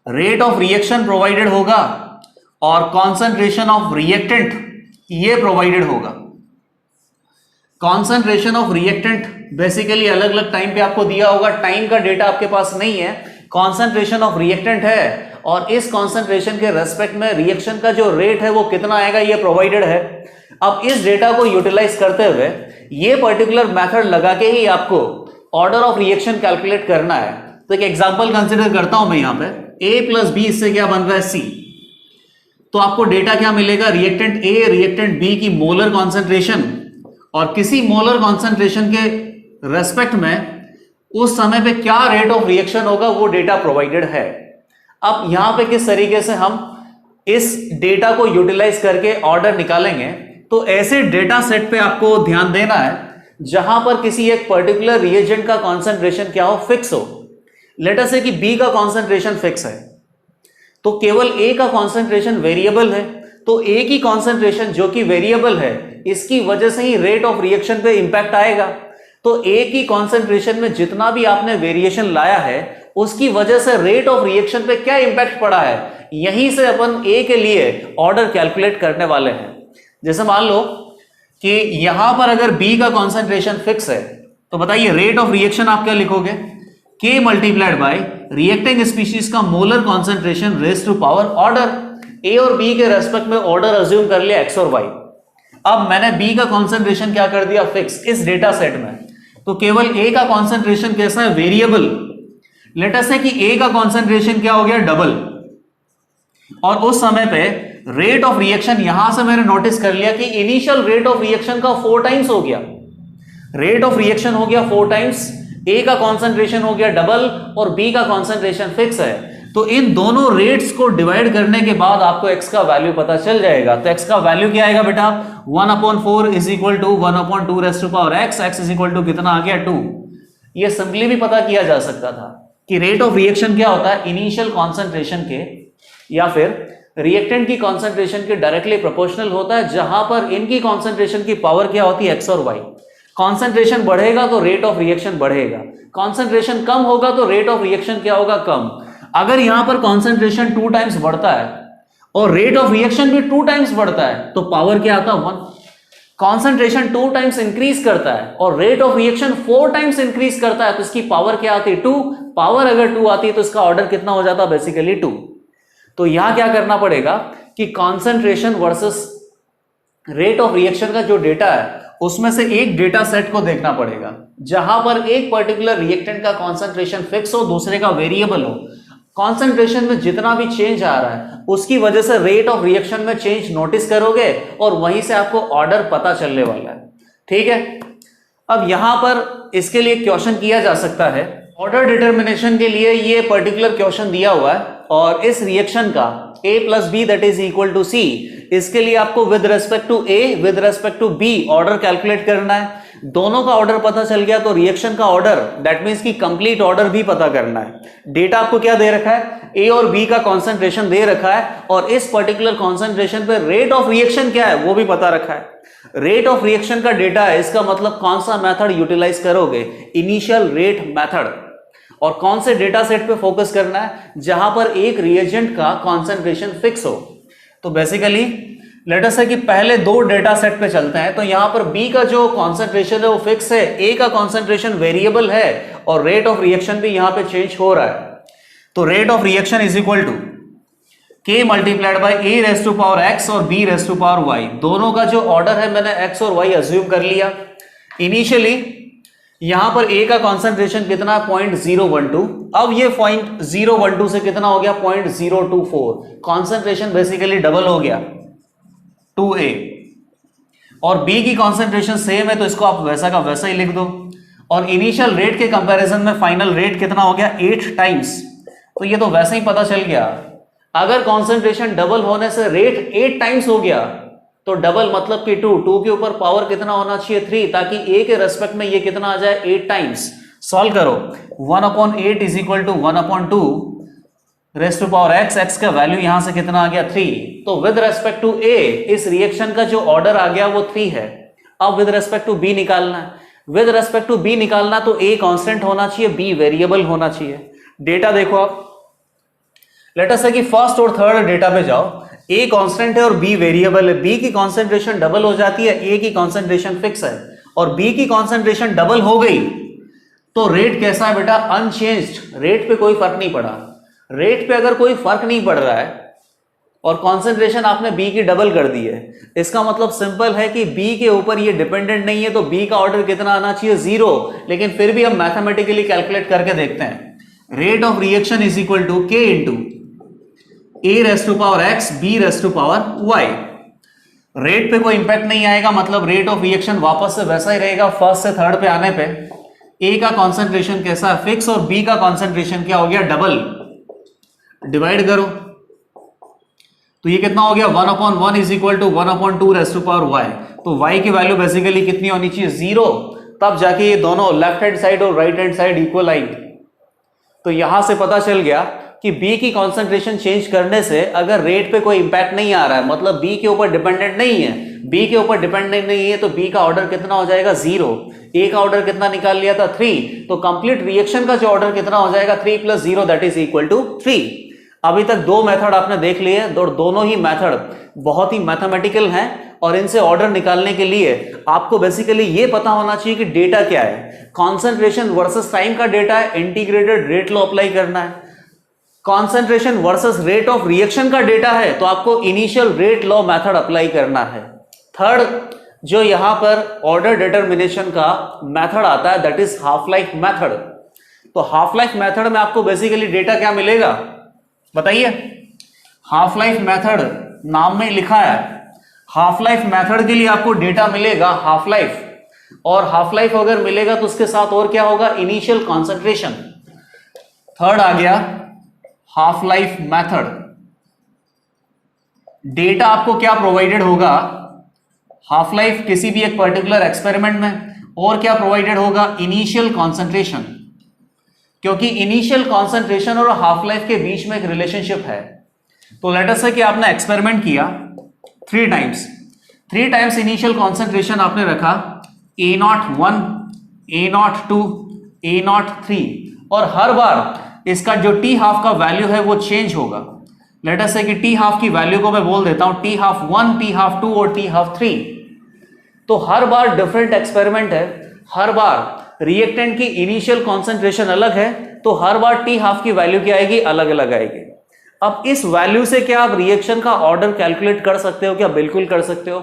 रेट ऑफ रिएक्शन प्रोवाइडेड होगा, और कॉन्सेंट्रेशन ऑफ रिएक्टेंट ये प्रोवाइडेड होगा। कॉन्सेंट्रेशन ऑफ रिएक्टेंट बेसिकली अलग अलग टाइम पे आपको दिया होगा, टाइम का डेटा आपके पास नहीं है, कॉन्सेंट्रेशन ऑफ रिएक्टेंट है, और इस कॉन्सेंट्रेशन के रेस्पेक्ट में रिएक्शन का जो रेट है वो कितना आएगा ये प्रोवाइडेड है। अब इस डेटा को यूटिलाइज करते हुए ये पर्टिकुलर मेथड लगा के ही आपको ऑर्डर ऑफ रिएक्शन कैलकुलेट करना है। तो एक एग्जांपल कंसीडर करता हूं मैं यहां पे, A प्लस बी, इससे क्या बन रहा है C, तो आपको डेटा क्या मिलेगा, रिएक्टेंट A रिएक्टेंट B की मोलर कॉन्सेंट्रेशन, और किसी मोलर कॉन्सेंट्रेशन के रेस्पेक्ट में उस समय पे क्या रेट ऑफ रिएक्शन होगा वो डेटा प्रोवाइडेड है। अब यहां पे किस तरीके से हम इस डेटा को यूटिलाइज करके ऑर्डर निकालेंगे, तो ऐसे डेटा सेट पे आपको ध्यान देना है जहां पर किसी एक पर्टिकुलर रिएजेंट का कॉन्सेंट्रेशन क्या हो, फिक्स हो। लेट अस से कि B का कॉन्सेंट्रेशन फिक्स है, तो केवल A का कॉन्सेंट्रेशन वेरिएबल है, तो A की कॉन्सेंट्रेशन जो कि वेरिएबल है इसकी वजह से ही रेट ऑफ रिएक्शन पे इंपैक्ट आएगा। तो A की कॉन्सेंट्रेशन में जितना भी आपने वेरिएशन लाया है उसकी वजह से रेट ऑफ रिएक्शन पे क्या इंपैक्ट पड़ा है, यहीं से अपन A के लिए ऑर्डर कैलकुलेट करने वाले हैं। जैसे मान लो कि यहां पर अगर B का कॉन्सेंट्रेशन फिक्स है, तो बताइए रेट ऑफ रिएक्शन आप क्या लिखोगे, K multiplied by reacting species का molar concentration raise to power order. A और B के रेस्पेक्ट में ऑर्डर अज्यूम कर लिया X और Y। अब मैंने B का कॉन्सेंट्रेशन क्या कर दिया, फिक्स इस डेटा सेट में, तो केवल A का कॉन्सेंट्रेशन कैसा है, वेरिएबल। लेट अस से कि A का कॉन्सेंट्रेशन क्या हो गया, डबल, और उस समय पे रेट ऑफ रिएक्शन यहां से मैंने नोटिस कर लिया कि इनिशियल रेट ऑफ रिएक्शन का 4 टाइम्स हो गया, रेट ऑफ रिएक्शन हो गया 4 टाइम्स, A का कॉन्सेंट्रेशन हो गया डबल और B का कॉन्सेंट्रेशन फिक्स है। तो इन दोनों रेट्स को डिवाइड करने के बाद आपको x का वैल्यू पता चल जाएगा। तो x का वैल्यू क्या आएगा बेटा, 1/4 is equal to 1/2 raise to power x, x is equal to कितना आ गया 2। ये सिंपली भी पता किया जा सकता था कि रेट ऑफ रिएक्शन क्या होता है, इनिशियल कॉन्सेंट्रेशन के या फिर रिएक्टेंट की कॉन्सेंट्रेशन के डायरेक्टली प्रोपोर्शनल होता है, जहां पर इनकी कॉन्सेंट्रेशन की पावर क्या होती है, x और y। कॉन्सेंट्रेशन बढ़ेगा तो रेट ऑफ रिएक्शन बढ़ेगा, कॉन्सेंट्रेशन कम होगा तो रेट ऑफ रिएक्शन क्या होगा, कम। अगर यहां पर कॉन्सेंट्रेशन 2 टाइम्स बढ़ता है और रेट ऑफ रिएक्शन भी 2 टाइम्स बढ़ता है तो पावर क्या आता है, 1। कॉन्सेंट्रेशन 2 टाइम्स इंक्रीज करता है और rate of reaction 4 times increase करता है तो इसकी पावर क्या आती है, 2। पावर अगर 2 आती है तो इसका ऑर्डर कितना हो जाता है, बेसिकली 2। तो यहां क्या करना पड़ेगा कि concentration versus rate of reaction का जो डेटा है उसमें से एक डेटा सेट को देखना पड़ेगा जहां पर एक पर्टिकुलर रिएक्टेंट का कॉन्सेंट्रेशन फिक्स हो, दूसरे का वेरिएबल हो। कॉन्सेंट्रेशन में जितना भी चेंज आ रहा है उसकी वजह से रेट ऑफ रिएक्शन में चेंज नोटिस करोगे और वहीं से आपको ऑर्डर पता चलने वाला है। ठीक है, अब यहां पर इसके लिए क्वेश्चन किया जा सकता है। ऑर्डर डिटर्मिनेशन के लिए ये पर्टिकुलर क्वेश्चन दिया हुआ है और इस रिएक्शन का a plus B that is equal to C, इसके लिए आपको with respect to a with respect to b order calculate करना है। दोनों का ऑर्डर पता चल गया तो रिएक्शन का ऑर्डर दैट मींस की कंप्लीट ऑर्डर भी पता करना है। डेटा आपको क्या दे रखा है, a और b का कॉन्सेंट्रेशन दे रखा है और इस पर्टिकुलर कॉन्सेंट्रेशन पे रेट ऑफ रिएक्शन क्या है वो भी पता रखा है। रेट ऑफ रिएक्शन का डेटा है, इसका मतलब कौन सा मेथड यूटिलाइज करोगे, इनिशियल रेट मेथड। और कौन से डेटा सेट पे फोकस करना है, जहां पर एक रिएजेंट का कॉन्सेंट्रेशन फिक्स हो। तो बेसिकली लेट अस से कि पहले दो डेटा सेट पे चलते हैं। तो यहां पर B का जो कॉन्सेंट्रेशन है वो फिक्स है, A का कॉन्सेंट्रेशन वेरिएबल है और रेट ऑफ रिएक्शन भी यहां पे चेंज हो रहा है। तो rate of reaction is equal to K multiplied by A raise to power X और B raise to power Y। दोनों का जो ऑर्डर है मैंने X और Y अज्यूम कर लिया। इनिशियली यहां पर A का कॉन्सेंट्रेशन कितना, 0.012। अब ये 0.012 से कितना हो गया, 0.024। कॉन्सेंट्रेशन बेसिकली डबल हो गया 2A। और B की कॉन्सेंट्रेशन सेम है तो इसको आप वैसा का वैसा ही लिख दो। और इनिशियल रेट के कंपैरिजन में फाइनल रेट कितना हो गया, 8 टाइम्स। तो ये तो वैसे ही पता चल गया, अगर कॉन्सेंट्रेशन डबल होने से रेट 8 टाइम्स हो गया तो डबल मतलब कि 2 के ऊपर पावर कितना होना चाहिए, 3, ताकि A के रेस्पेक्ट में ये कितना आ जाए, 8 टाइम्स। सॉल्व करो, 1/8 is equal to 1/2 raise to power x का वैल्यू यहां से कितना आ गया, 3। तो विद रेस्पेक्ट टू A इस रिएक्शन का जो ऑर्डर आ गया वो 3 है। अब विद रेस्पेक्ट टू B निकालना है। विद रेस्पेक्ट टू B निकालना तो A कांस्टेंट होना चाहिए, B वेरिएबल होना चाहिए। डेटा देखो आप, लेट अस से कि फर्स्ट और थर्ड डेटा पे जाओ। A कांस्टेंट है और B वेरिएबल है। B की कॉन्सेंट्रेशन डबल हो जाती है, A की कॉन्सेंट्रेशन फिक्स है। और B की कॉन्सेंट्रेशन डबल हो गई तो रेट कैसा है बेटा, अनचेंज्ड। रेट पे कोई फर्क नहीं पड़ा। रेट पे अगर कोई फर्क नहीं पड़ रहा है और कॉन्सेंट्रेशन आपने B की डबल कर दी है, इसका मतलब सिंपल है कि B के ऊपर ये डिपेंडेंट नहीं है, तो B का ऑर्डर कितना आना चाहिए, 0। लेकिन फिर भी हम मैथमेटिकली कैलकुलेट करके देखते हैं। Rate of reaction is equal to K into A raise to power X B raise to power Y। Rate पे कोई इंपैक्ट नहीं आएगा, मतलब रेट ऑफ रिएक्शन वापस से वैसा ही रहेगा। फर्स्ट से थर्ड पे आने पे A का कॉन्सेंट्रेशन कैसा है, फिक्स, और B का कॉन्सेंट्रेशन क्या हो गया, डबल। डिवाइड करो तो ये कितना हो गया, 1/1 is equal to 1/2 raise to power Y। तो Y की वैल्यू बेसिकली कितनी होनी चाहिए, 0। तब जाके ये दोनों लेफ्ट हैंड साइड और राइट हैंड साइड इक्वल आएंगे। तो यहां से पता चल गया कि B की कॉन्सेंट्रेशन चेंज करने से अगर रेट पे कोई इंपैक्ट नहीं आ रहा है, मतलब B के ऊपर डिपेंडेंट नहीं है, B के ऊपर डिपेंडेंट नहीं है, तो B का ऑर्डर कितना हो जाएगा, 0। A का ऑर्डर कितना निकाल लिया था, 3। तो कंप्लीट रिएक्शन का जो ऑर्डर कितना हो जाएगा, 3 + 0 दैट इज इक्वल टू 3। अभी तक दो मेथड आपने देख लिए, दोनों ही मेथड बहुत ही मैथमेटिकल हैं और इनसे ऑर्डर निकालने के लिए आपको बेसिकली ये पता होना चाहिए कि डेटा क्या है। कॉन्सेंट्रेशन वर्सेस टाइम का डेटा है, इंटीग्रेटेड रेट लॉ अप्लाई करना है। Concentration versus rate of reaction का डेटा है तो आपको initial rate law method apply करना है। थर्ड जो यहां पर ऑर्डर डिटर्मिनेशन का मेथड आता है that is half life method. तो हाफ लाइफ मेथड में आपको बेसिकली डेटा क्या मिलेगा बताइए। हाफ लाइफ मेथड नाम में लिखा है, हाफ लाइफ मेथड के लिए आपको डेटा मिलेगा हाफ लाइफ, और हाफ लाइफ अगर मिलेगा तो उसके साथ और क्या होगा, इनिशियल कॉन्सेंट्रेशन। थर्ड आ गया हाफ लाइफ मेथड। डेटा आपको क्या प्रोवाइडेड होगा, हाफ लाइफ किसी भी एक पर्टिकुलर एक्सपेरिमेंट में, और क्या प्रोवाइडेड होगा, इनिशियल कॉन्सेंट्रेशन। क्योंकि इनिशियल कॉन्सेंट्रेशन और हाफ लाइफ के बीच में एक रिलेशनशिप है। तो लेट अस से कि आपने एक्सपेरिमेंट किया 3 टाइम्स इनिशियल कॉन्सेंट्रेशन आपने रखा, A01, A02, A03, और हर बार इसका जो टी हाफ का वैल्यू है वो चेंज होगा। लेट अस से कि टी हाफ की वैल्यू को मैं बोल देता हूं T12, T12 और T13। तो हर बार डिफरेंट एक्सपेरिमेंट है, हर बार रिएक्टेंट की इनिशियल कॉन्सेंट्रेशन अलग है, तो हर बार टी हाफ की वैल्यू क्या आएगी, अलग अलग आएगी। अब इस वैल्यू से क्या आप रिएक्शन का ऑर्डर कैलकुलेट कर सकते हो क्या, बिल्कुल कर सकते हो।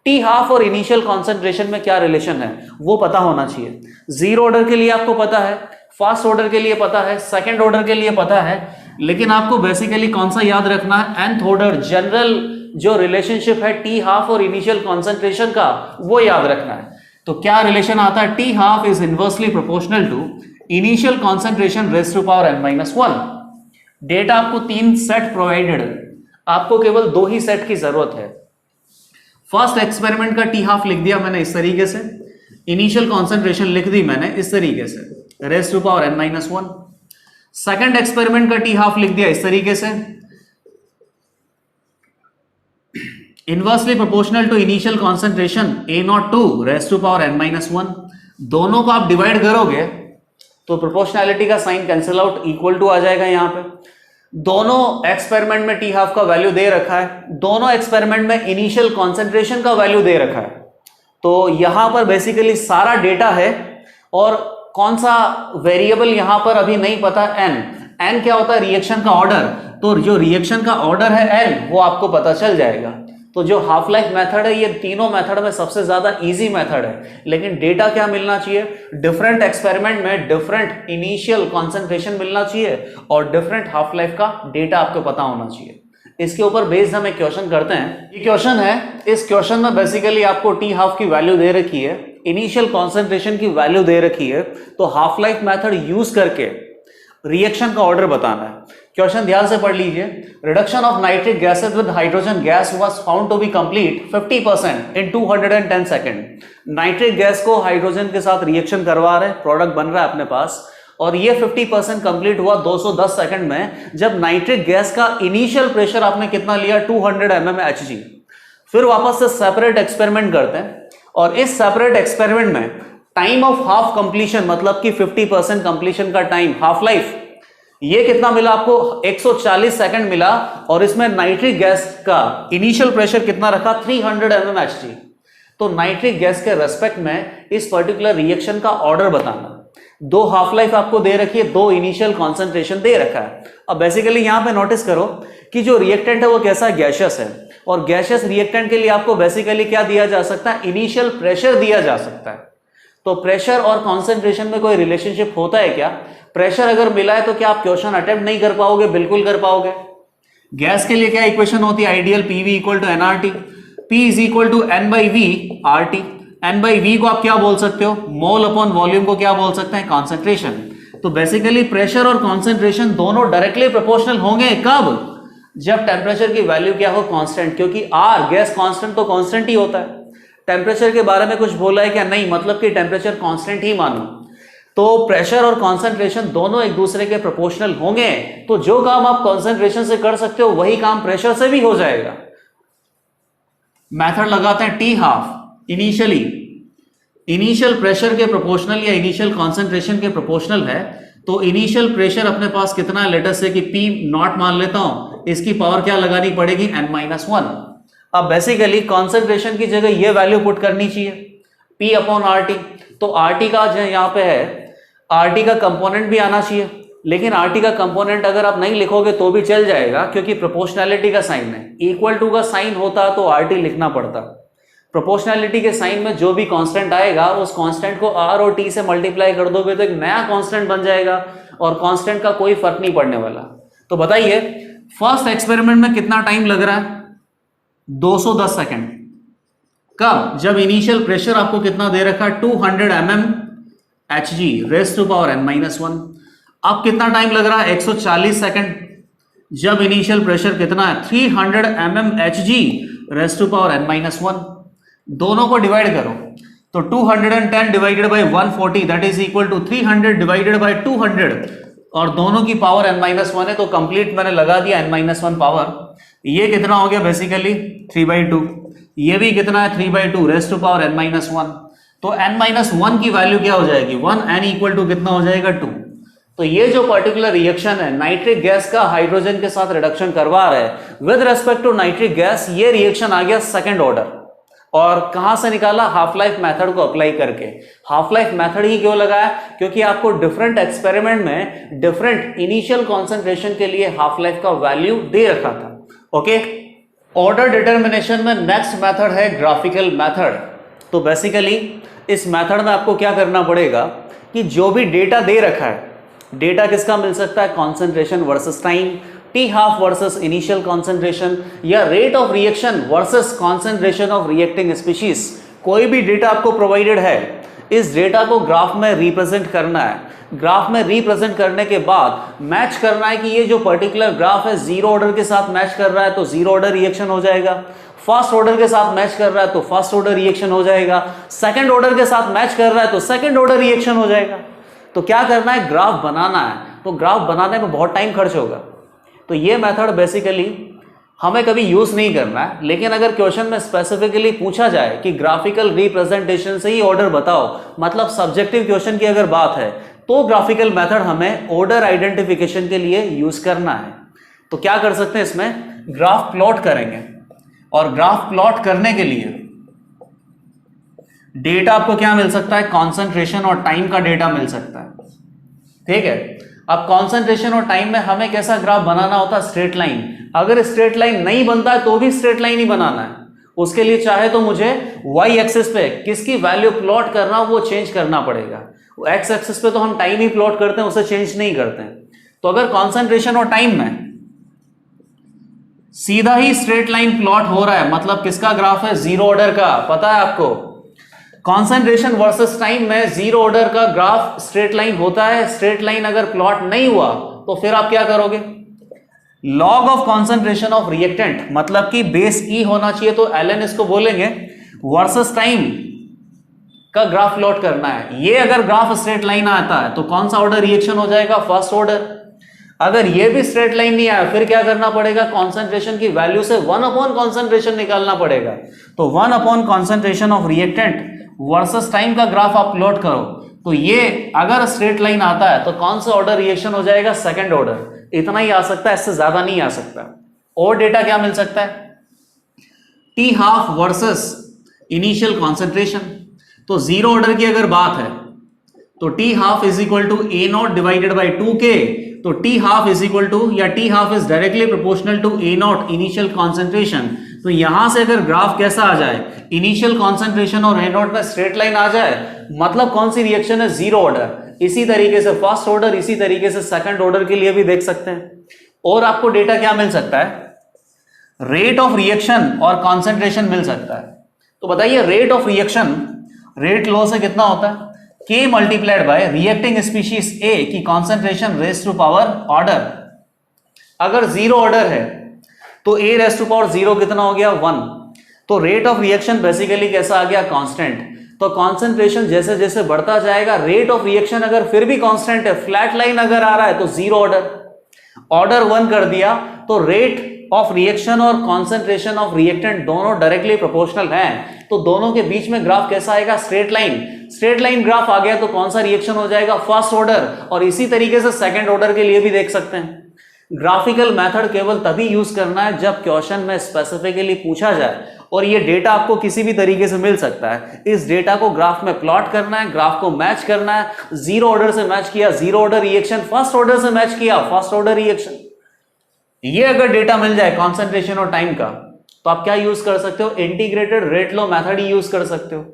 टी हाफ और इनिशियल कॉन्सेंट्रेशन में क्या रिलेशन है वो पता होना चाहिए। जीरो ऑर्डर के लिए आपको पता है, फर्स्ट ऑर्डर के लिए पता है, सेकंड ऑर्डर के लिए पता है, लेकिन आपको बेसिकली कौन सा याद रखना है, nth ऑर्डर जनरल जो रिलेशनशिप है टी हाफ और इनिशियल कॉन्सेंट्रेशन का वो याद रखना है। तो क्या रिलेशन आता है, T half is inversely proportional to initial concentration raised to power n-1। Data आपको 3 सेट प्रोवाइडेड है, आपको केवल 2 ही सेट की जरूरत है। फर्स्ट एक्सपेरिमेंट का टी हाफ लिख दिया मैंने इस तरीके से, इनिशियल कॉन्सेंट्रेशन लिख दी मैंने इस तरीके से raised to power n-1। Second experiment का टी हाफ लिख दिया इस तरीके से, inversely proportional to initial concentration A02 raised to power n-1। दोनों को आप डिवाइड करोगे तो प्रोपोर्शनैलिटी का sign cancel out, equal to आ जाएगा यहां पे। दोनों एक्सपेरिमेंट में टी हाफ का वैल्यू दे रखा है, दोनों एक्सपेरिमेंट में इनिशियल कॉन्सेंट्रेशन का वैल्यू दे रखा है। तो यहां पर बेसिकली सारा डेटा है और कौन सा वेरिएबल यहां पर अभी नहीं पता, n क्या होता है, रिएक्शन का ऑर्डर। तो जो रिएक्शन का ऑर्डर है n वो आपको पता चल जाएगा। तो जो हाफ लाइफ मेथड है ये तीनों मेथड में सबसे ज्यादा इजी मेथड है, लेकिन डेटा क्या मिलना चाहिए, डिफरेंट एक्सपेरिमेंट में डिफरेंट इनिशियल कॉन्सेंट्रेशन मिलना चाहिए और डिफरेंट हाफ लाइफ का डेटा आपको पता होना चाहिए। इसके ऊपर बेस्ड हम एक क्वेश्चन करते हैं। ये क्वेश्चन है, इस क्वेश्चन में बेसिकली आपको टी हाफ की वैल्यू दे रखी है, इनिशियल कॉन्सेंट्रेशन की वैल्यू दे रखी है, तो हाफ लाइफ मेथड यूज करके रिएक्शन का ऑर्डर बताना है। क्वेश्चन ध्यान से पढ़ लीजिए। Reduction of nitric gases with hydrogen gas was found to be complete 50% in 210 second. Nitric gas को हाइड्रोजन के साथ रिएक्शन करवा रहे हैं, प्रोडक्ट बन रहा है अपने पास, और ये 50% कंप्लीट हुआ 210 सेकंड में, जब नाइट्रिक गैस का इनिशियल प्रेशर आपने कितना लिया, 200 mmHg। फिर वापस से सेपरेट एक्सपेरिमेंट करते हैं और इस सेपरेट एक्सपेरिमेंट में टाइम ऑफ हाफ कंप्लीशन मतलब कि 50% कंप्लीशन का टाइम, हाफ लाइफ, ये कितना मिला आपको, 140 सेकंड मिला, और इसमें नाइट्रिक गैस का इनिशियल प्रेशर कितना रखा, 300 mmHg। तो नाइट्रिक गैस के रेस्पेक्ट में इस पर्टिकुलर रिएक्शन का ऑर्डर बताना। 2 हाफ लाइफ आपको दे रखी है, 2 इनिशियल कॉन्सेंट्रेशन दे रखा है। अब बेसिकली यहां पे नोटिस करो कि जो रिएक्टेंट है वो कैसा है, गैसियस है, और गैसियस रिएक्टेंट के लिए आपको बेसिकली क्या दिया जा सकता है, इनिशियल प्रेशर दिया जा सकता है। तो प्रेशर और कॉन्सेंट्रेशन में कोई रिलेशनशिप होता है क्या, प्रेशर अगर मिला है तो क्या आप क्वेश्चन अटेम्प्ट नहीं कर पाओगे, बिल्कुल कर पाओगे। गैस के लिए क्या इक्वेशन होती है, ideal PV equal to nRT, P is equal to N/V RT। N/V को आप क्या बोल सकते हो, मोल अपॉन वॉल्यूम को क्या बोल सकते हैं, कॉन्सेंट्रेशन। तो बेसिकली प्रेशर और कॉन्सेंट्रेशन दोनों डायरेक्टली प्रोपोर्शनल होंगे, कब, जब टेम्परेचर की वैल्यू क्या हो, कांस्टेंट, क्योंकि R गैस कांस्टेंट तो कांस्टेंट ही होता है। टेम्परेचर के बारे में कुछ बोला है क्या, नहीं, मतलब कि टेम्परेचर कांस्टेंट ही मानो। तो प्रेशर और कॉन्सेंट्रेशन दोनों एक दूसरे के प्रोपोर्शनल होंगे, तो जो काम आप कॉन्सेंट्रेशन से कर सकते हो वही काम प्रेशर से भी हो जाएगा। मेथड लगाते हैं टी हाफ, इनिशियल प्रेशर के प्रोपोर्शनल या इनिशियल कॉन्सेंट्रेशन के प्रोपोर्शनल है। तो इनिशियल प्रेशर अपने पास कितना है, लेटर से कि P0 मान लेता हूं, इसकी पावर क्या लगानी पड़ेगी, n-1। अब बेसिकली कॉन्सेंट्रेशन की जगह ये वैल्यू पुट करनी चाहिए, P अपॉन RT। तो RT का जो यहां पे है, RT का कंपोनेंट भी आना चाहिए, लेकिन RT का कंपोनेंट अगर आप नहीं लिखोगे तो भी चल जाएगा, क्योंकि प्रोपोर्शनैलिटी का साइन है, इक्वल टू का साइन होता तो RT लिखना पड़ता। प्रोपोर्शनैलिटी के साइन में जो भी कांस्टेंट आएगा उस कांस्टेंट को R और T से मल्टीप्लाई कर दोगे तो एक नया कांस्टेंट बन जाएगा, और कांस्टेंट का कोई फर्क नहीं पड़ने वाला। तो बताइए फर्स्ट एक्सपेरिमेंट में कितना टाइम लग रहा है, 210 सेकंड। कब, जब इनिशियल प्रेशर आपको कितना दे रखा है, 200 mmHg raised to power n-1। अब कितना टाइम लग रहा है, 140 सेकंड, जब इनिशियल प्रेशर कितना है, 300 mmHg raised to power n-1। दोनों को डिवाइड करो तो 210 divided by 140 that is equal to 300 divided by 200, और दोनों की पावर n-1 है, तो कंप्लीट मैंने लगा दिया n-1 पावर। ये कितना हो गया, बेसिकली 3/2, ये भी कितना है, 3/2 रेज़्ड टू पावर n-1। तो n-1 की वैल्यू क्या हो जाएगी, 1, n इक्वल टू कितना हो जाएगा, 2। तो ये जो पर्टिकुलर रिएक्शन है, नाइट्रिक गैस का हाइड्रोजन के साथ रिडक्शन करवा रहा है with respect to nitric gas, ये रिएक्शन आ गया सेकंड ऑर्डर। और कहां से निकाला, हाफ लाइफ मेथड को अप्लाई करके। हाफ लाइफ मेथड ही क्यों लगाया, क्योंकि आपको डिफरेंट एक्सपेरिमेंट में डिफरेंट इनिशियल कॉन्सेंट्रेशन के लिए हाफ लाइफ का वैल्यू दे रखा था। ओके, ऑर्डर डिटर्मिनेशन में नेक्स्ट मेथड है ग्राफिकल मेथड। तो बेसिकली इस मेथड में आपको क्या करना पड़ेगा कि जो भी डेटा दे रखा है, डेटा किसका मिल सकता है, concentration versus time, T half versus initial concentration, या rate of reaction versus concentration of reacting species, कोई भी डेटा आपको प्रोवाइडेड है, इस डेटा को ग्राफ में रिप्रेजेंट करना है। ग्राफ में रिप्रेजेंट करने के बाद मैच करना है कि ये जो पर्टिकुलर ग्राफ है जीरो ऑर्डर के साथ मैच कर रहा है तो जीरो ऑर्डर रिएक्शन हो जाएगा, फर्स्ट ऑर्डर के साथ मैच कर रहा है तो फर्स्ट ऑर्डर रिएक्शन हो जाएगा, सेकंड ऑर्डर के साथ मैच कर रहा है तो सेकंड ऑर्डर रिएक्शन हो जाएगा। तो क्या करना है, ग्राफ बनाना है। तो ग्राफ बनाने में बहुत टाइम खर्च होगा, तो ये मेथड बेसिकली हमें कभी यूज नहीं करना है। लेकिन अगर क्वेश्चन में स्पेसिफिकली पूछा जाए कि ग्राफिकल रिप्रेजेंटेशन से ही ऑर्डर बताओ, मतलब सब्जेक्टिव क्वेश्चन की अगर बात है, तो ग्राफिकल मेथड हमें ऑर्डर आइडेंटिफिकेशन के लिए यूज करना है। तो क्या कर सकते हैं, इसमें ग्राफ प्लॉट करेंगे, और ग्राफ प्लॉट करने के लिए डेटा आपको क्या मिल सकता है, कॉन्सेंट्रेशन और टाइम का डेटा मिल सकता है। ठीक है, अब कॉन्सेंट्रेशन और टाइम में हमें कैसा ग्राफ बनाना होता है, स्ट्रेट लाइन। अगर स्ट्रेट लाइन नहीं बनता है तो भी स्ट्रेट लाइन ही बनाना है। उसके लिए चाहे तो मुझे वाई एक्सिस पे किसकी वैल्यू प्लॉट करना वो चेंज करना पड़ेगा। एक्स एक्सिस पे तो हम टाइम ही प्लॉट करते हैं, उसे चेंज नहीं करते हैं। तो अगर कॉन्सेंट्रेशन और टाइम में सीधा ही स्ट्रेट लाइन प्लॉट हो रहा है, मतलब किसका ग्राफ है, जीरो ऑर्डर का, पता है आपको। कॉन्सेंट्रेशन वर्सेस टाइम में जीरो ऑर्डर का ग्राफ स्ट्रेट लाइन होता है। स्ट्रेट लाइन अगर प्लॉट नहीं हुआ तो फिर आप क्या करोगे, log of concentration of reactant, मतलब कि बेस ई होना चाहिए तो ln इसको बोलेंगे, वर्सेस टाइम का ग्राफ प्लॉट करना है। ये अगर ग्राफ स्ट्रेट लाइन आता है तो कौन सा ऑर्डर रिएक्शन हो जाएगा, फर्स्ट ऑर्डर। अगर ये भी स्ट्रेट लाइन नहीं आया फिर क्या करना पड़ेगा, कॉन्सेंट्रेशन की वैल्यू से 1 अपॉन कॉन्सेंट्रेशन निकालना पड़ेगा। तो 1 upon concentration of reactant versus time का ग्राफ आप प्लॉट करो, तो ये अगर स्ट्रेट लाइन आता है तो कौन सा ऑर्डर रिएक्शन हो जाएगा, सेकंड ऑर्डर। इतना ही आ सकता है, इससे ज्यादा नहीं आ सकता। और डेटा क्या मिल सकता है, T half versus initial concentration. तो जीरो ऑर्डर की अगर बात है तो T half is equal to A naught divided by 2k। तो T half is equal to, या T half is directly proportional to A naught initial concentration. तो यहां से अगर ग्राफ कैसा आ जाए, इनिशियल कॉन्सेंट्रेशन और ए नॉट में स्ट्रेट लाइन आ जाए, मतलब कौन सी रिएक्शन है, जीरो ऑर्डर। इसी तरीके से फर्स्ट ऑर्डर, इसी तरीके से सेकंड ऑर्डर के लिए भी देख सकते हैं। और आपको डेटा क्या मिल सकता है, रेट ऑफ रिएक्शन और कॉन्सेंट्रेशन मिल सकता है। तो बताइए rate of reaction, rate law से कितना होता है, K multiplied by reacting species A की concentration raise to power order. अगर जीरो ऑर्डर है तो A raise to power zero कितना हो गया, 1। तो रेट ऑफ रिएक्शन बेसिकली कैसा आ गया, कांस्टेंट। तो कॉन्सेंट्रेशन जैसे जैसे बढ़ता जाएगा, रेट ऑफ रिएक्शन अगर फिर भी कांस्टेंट है, फ्लैट लाइन अगर आ रहा है तो जीरो ऑर्डर। ऑर्डर 1 कर दिया तो रेट ऑफ रिएक्शन और कॉन्सेंट्रेशन ऑफ रिएक्टेंट दोनों डायरेक्टली प्रोपोर्शनल हैं, तो दोनों के बीच में ग्राफ कैसा आएगा, straight line. Straight line graph आ गया तो कौन सा रिएक्शन हो जाएगा, फर्स्ट ऑर्डर। और इसी तरीके से सेकंड ऑर्डर के लिए भी देख सकते हैं। ग्राफिकल मेथड केवल तभी यूज करना है जब क्वेश्चन में स्पेसिफिकली पूछा जाए और ये डेटा आपको किसी भी तरीके से मिल सकता है। इस डेटा को ग्राफ में प्लॉट करना है, ग्राफ को मैच करना है। जीरो ऑर्डर से मैच किया, zero order reaction, first order से मैच किया, फर्स्ट ऑर्डर रिएक्शन। ये अगर डेटा मिल जाए कॉन्सेंट्रेशन और टाइम का, तो आप क्या यूज कर सकते हो, इंटीग्रेटेड रेट लॉ मेथड ही यूज कर सकते हो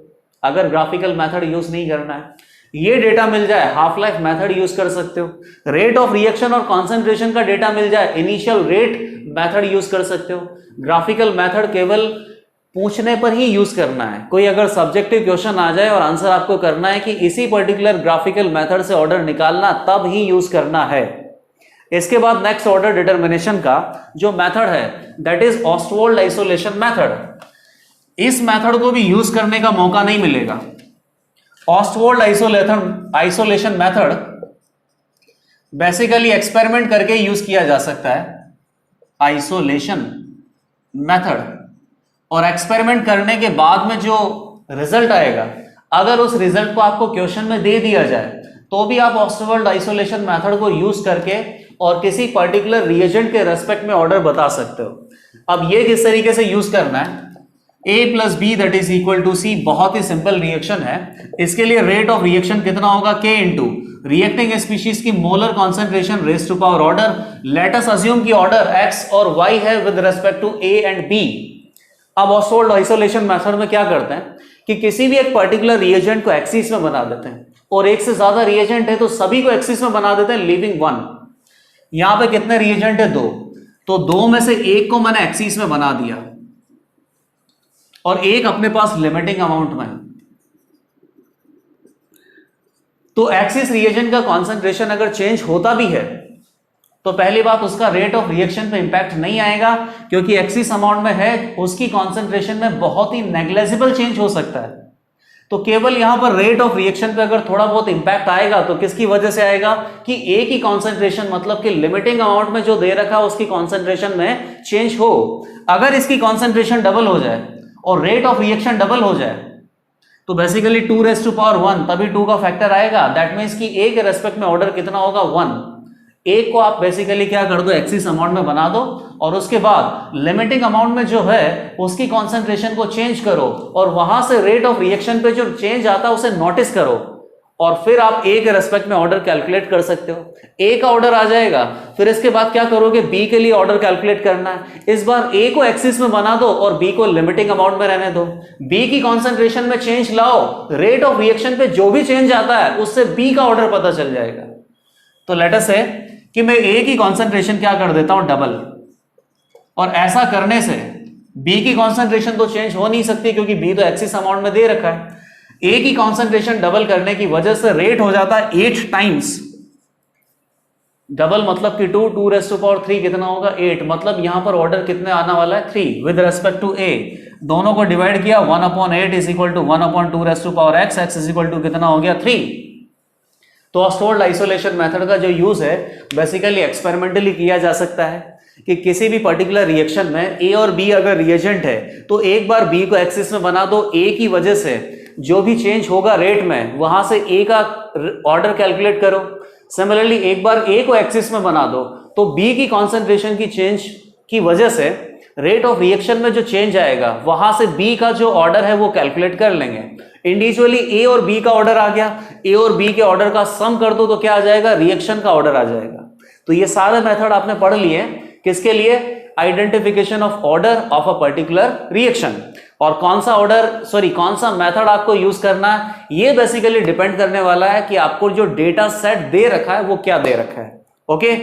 अगर ग्राफिकल मेथड यूज नहीं करना है। ये डेटा मिल जाए, हाफ लाइफ मेथड यूज कर सकते हो। रेट ऑफ रिएक्शन और कॉन्सेंट्रेशन का डेटा मिल जाए, इनिशियल रेट मेथड यूज कर सकते हो। ग्राफिकल मेथड केवल पूछने पर ही यूज करना है। कोई अगर सब्जेक्टिव क्वेश्चन आ जाए और आंसर आपको करना है कि इसी पर्टिकुलर ग्राफिकल मेथड से ऑर्डर निकालना, तब ही यूज करना है। इसके बाद नेक्स्ट ऑर्डर डिटर्मिनेशन का जो मेथड है दैट इज ऑस्टवाल्ड आइसोलेशन मेथड। इस मेथड को भी यूज करने का मौका नहीं मिलेगा। ऑस्टवाल्ड आइसोलेशन मेथड बेसिकली एक्सपेरिमेंट करके यूज किया जा सकता है, आइसोलेशन मेथड। और एक्सपेरिमेंट करने के बाद में जो रिजल्ट आएगा, अगर उस रिजल्ट को आपको क्वेश्चन में दे दिया जाए तो भी आप ऑस्टवाल्ड आइसोलेशन मेथड को यूज करके और किसी पर्टिकुलर रिएजेंट के रेस्पेक्ट में ऑर्डर बता सकते हो। अब ये किस तरीके से यूज करना है, A plus B that is equal to C, बहुत ही सिंपल रिएक्शन है। इसके लिए रेट ऑफ रिएक्शन कितना होगा, K इंटू रिएक्टिंग स्पीशीज की molar concentration raise to power order, let us assume की ऑर्डर x और y है with respect to a and b। अब ऑसवाल्ड आइसोलेशन मेथड में क्या करते हैं कि किसी भी एक पर्टिकुलर रिएजेंट को एक्सिस में बना देते हैं, और एक से ज्यादा रिएजेंट है तो सभी को एक्सिस में बना देते हैं लीविंग वन। यहां पे कितने रिएजेंट है? दो, तो दो में से एक को मैंने एक्सिस में बना दिया और एक अपने पास लिमिटिंग अमाउंट में। तो एक्सिस रिएजेंट का कॉन्सेंट्रेशन अगर चेंज होता भी है तो पहली बात उसका रेट ऑफ रिएक्शन पे इंपैक्ट नहीं आएगा, क्योंकि एक्सिस अमाउंट में है, उसकी कॉन्सेंट्रेशन में बहुत ही नेग्लेजिबल चेंज हो सकता है। तो केवल यहां पर रेट ऑफ रिएक्शन पे अगर थोड़ा बहुत इंपैक्ट आएगा तो किसकी वजह से आएगा कि ए की कॉन्सेंट्रेशन मतलब कि लिमिटिंग अमाउंट में जो दे रखा है उसकी कॉन्सेंट्रेशन में चेंज हो। अगर इसकी कॉन्सेंट्रेशन डबल हो जाए और रेट ऑफ रिएक्शन डबल हो जाए तो बेसिकली 2⁻⁴ तभी 2 का फैक्टर आएगा। दैट मीन्स कि ए के रेस्पेक्ट में ऑर्डर कितना होगा? 1। एक को आप बेसिकली क्या कर दो, एक्सिस अमाउंट में बना दो और उसके बाद लिमिटिंग अमाउंट में जो है उसकी कॉन्सेंट्रेशन को चेंज करो और वहां से रेट ऑफ रिएक्शन पे जो चेंज आता है उसे नोटिस करो और फिर आप ए के रेस्पेक्ट में ऑर्डर कैलकुलेट कर सकते हो। ए का ऑर्डर आ जाएगा, फिर इसके बाद क्या करोगे? बी के लिए ऑर्डर कैलकुलेट करना है। इस बार ए को एक्सिस में बना दो और बी को लिमिटिंग अमाउंट में रहने दो। बी की कॉन्सेंट्रेशन में चेंज लाओ, रेट ऑफ रिएक्शन पे जो भी चेंज आता है उससे बी का ऑर्डर पता चल जाएगा। तो लेट अस से कि मैं ए की कॉन्सेंट्रेशन क्या कर देता हूं? डबल, और ऐसा करने से बी की कॉन्सेंट्रेशन तो चेंज हो नहीं सकती क्योंकि बी तो एक्सिस अमाउंट में दे रखा है। ए की कॉन्सेंट्रेशन डबल करने की वजह से रेट हो जाता है 8 टाइम्स। डबल मतलब कि 2⁻³ कितना होगा? 8। मतलब यहां पर ऑर्डर कितने आने वाला है? 3 विद रेस्पेक्ट टू ए। दोनों को डिवाइड किया, 1/8 is equal to 1/2⁻x, x is equal to कितना हो गया? 3। तो ऑसवाल्ड आइसोलेशन मेथड का जो यूज है बेसिकली एक्सपेरिमेंटली किया जा सकता है कि किसी भी पर्टिकुलर रिएक्शन में ए और बी अगर रिएजेंट है तो एक बार बी को एक्सिस में बना दो, ए की वजह से जो भी चेंज होगा रेट में वहां से ए का ऑर्डर कैलकुलेट करो। सिमिलरली एक बार ए को एक्सिस में बना दो तो बी की कॉन्सेंट्रेशन की चेंज की वजह से रेट ऑफ रिएक्शन में जो चेंज आएगा वहां से बी का जो ऑर्डर है वो कैलकुलेट कर लेंगे। इंडिविजुअली ए और बी का ऑर्डर आ गया, ए और बी के ऑर्डर का सम कर दो तो क्या आ जाएगा? रिएक्शन का ऑर्डर आ जाएगा। तो ये सारे मेथड आपने पढ़ लिए किसके लिए? Identification of order of a particular reaction. और कौन सा मेथड आपको यूज करना है ये बेसिकली डिपेंड करने वाला है कि आपको जो डेटा सेट दे रखा है वो क्या दे रखा है। ओके।